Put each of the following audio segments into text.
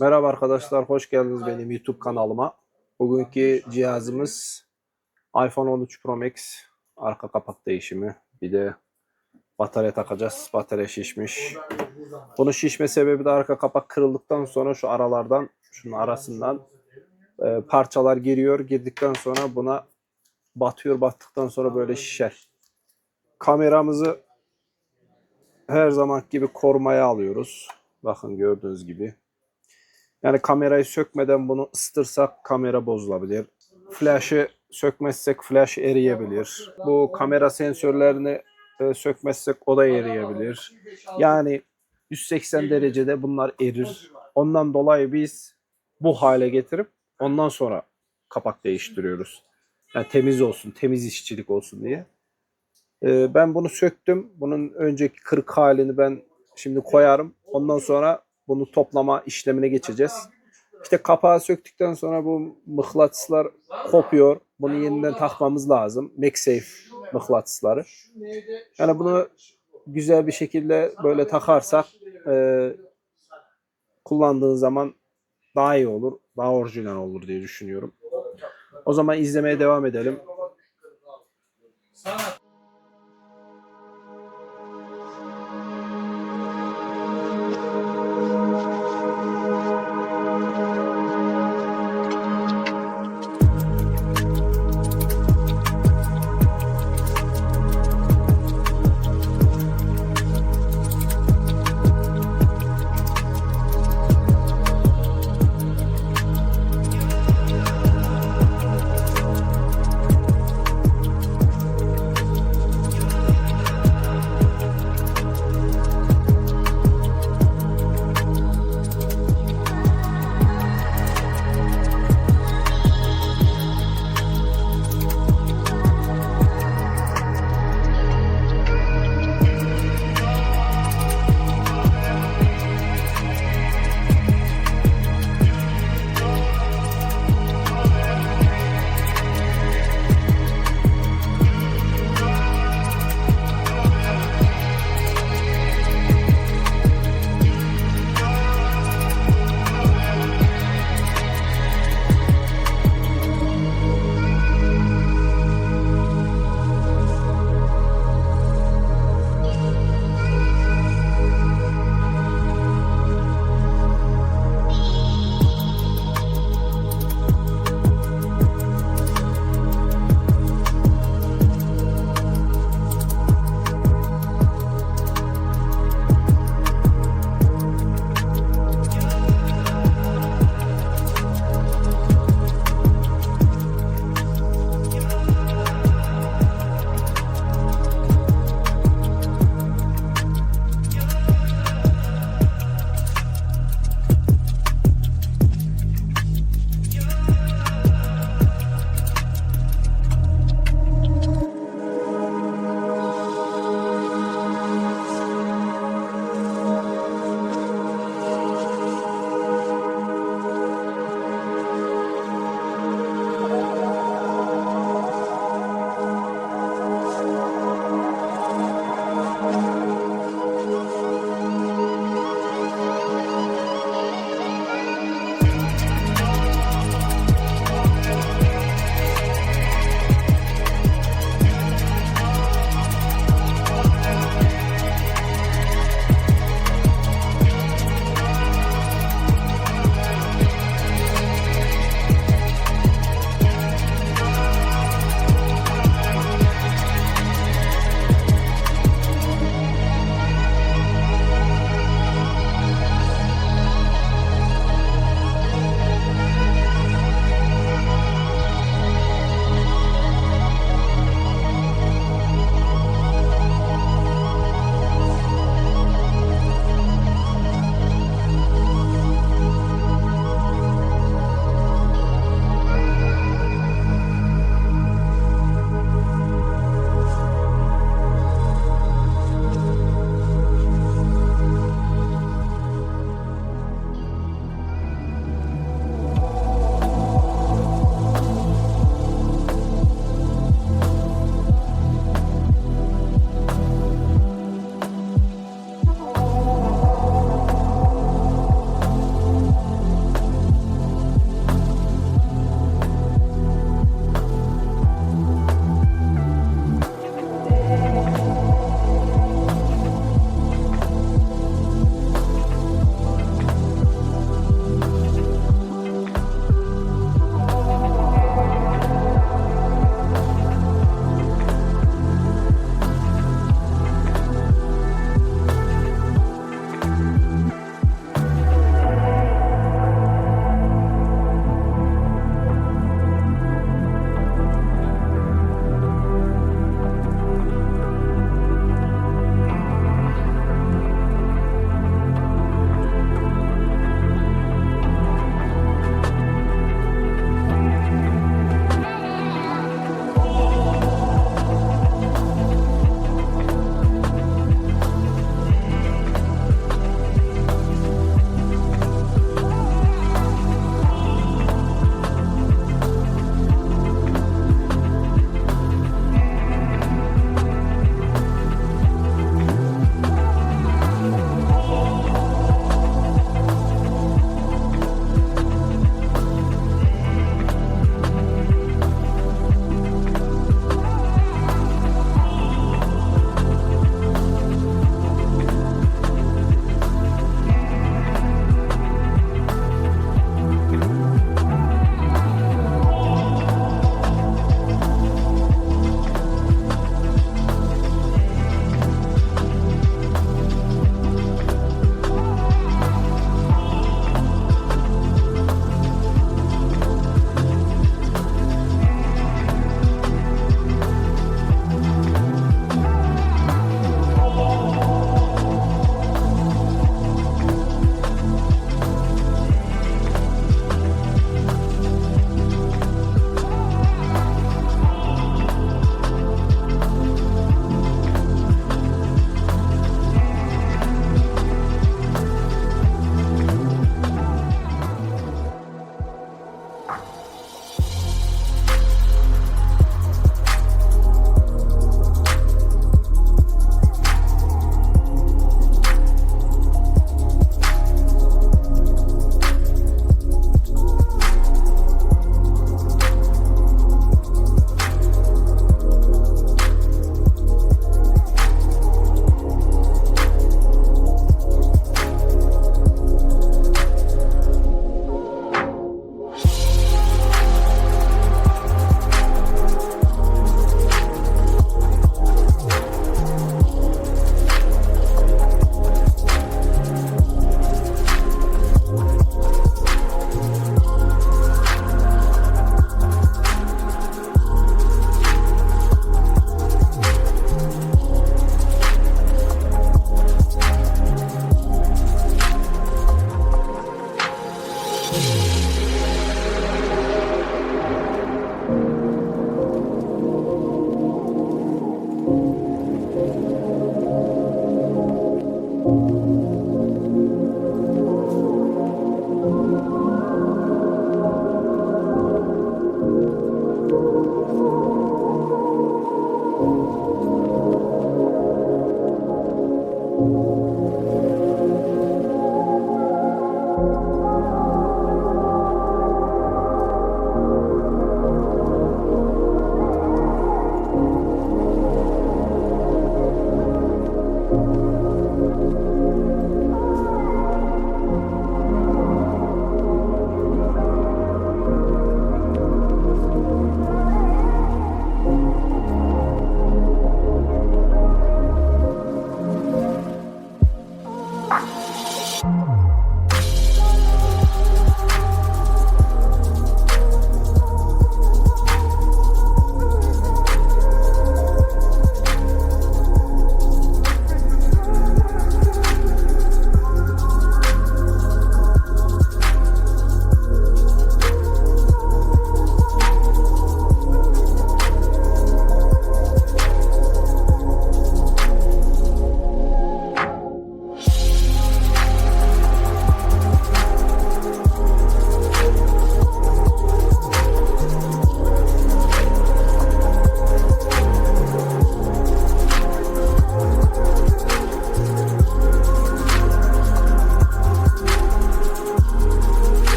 Merhaba arkadaşlar, hoş geldiniz benim YouTube kanalıma. Bugünkü cihazımız iPhone 13 Pro Max arka kapak değişimi. Bir de batarya takacağız. Batarya şişmiş. Bunun şişme sebebi de arka kapak kırıldıktan sonra şu aralardan, şunun arasından parçalar giriyor. Girdikten sonra buna batıyor. Battıktan sonra böyle şişer. Kameramızı her zaman gibi korumaya alıyoruz. Bakın gördüğünüz gibi. Yani kamerayı sökmeden bunu ısıtırsak kamera bozulabilir. Flash'ı sökmezsek flash eriyebilir. Bu kamera sensörlerini sökmezsek o da eriyebilir. Yani 180 derecede bunlar erir. Ondan dolayı biz bu hale getirip ondan sonra kapak değiştiriyoruz. Yani temiz olsun, temiz işçilik olsun diye. Ben bunu söktüm. Bunun önceki kırık halini ben şimdi koyarım. Ondan sonra bunu toplama işlemine geçeceğiz. İşte kapağı söktükten sonra bu mıknatıslar kopuyor. Bunu yeniden takmamız lazım. MagSafe mıknatısları. Yani bunu güzel bir şekilde böyle takarsak kullandığın zaman daha iyi olur. Daha orijinal olur diye düşünüyorum. O zaman izlemeye devam edelim.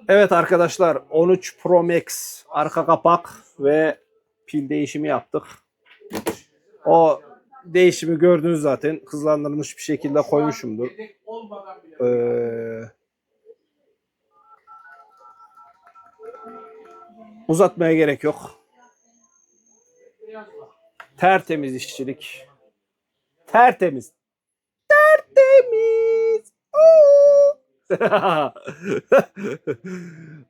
Evet arkadaşlar, 13 Pro Max arka kapak ve pil değişimi yaptık. O değişimi gördünüz zaten. Hızlandırılmış bir şekilde koymuşumdur. Uzatmaya gerek yok. Tertemiz işçilik. Tertemiz. Tertemiz.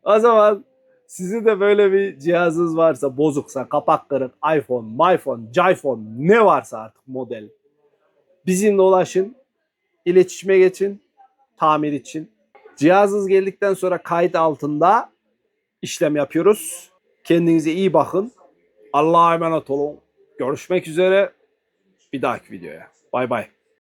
O zaman sizin de böyle bir cihazınız varsa, bozuksa, kapak kırık, iPhone, iPhone, ne varsa artık model, bizimle ulaşın, iletişime geçin, tamir için. Cihazınız geldikten sonra kayıt altında işlem yapıyoruz. Kendinize iyi bakın. Allah'a emanet olun. Görüşmek üzere bir dahaki videoya. Bay bay.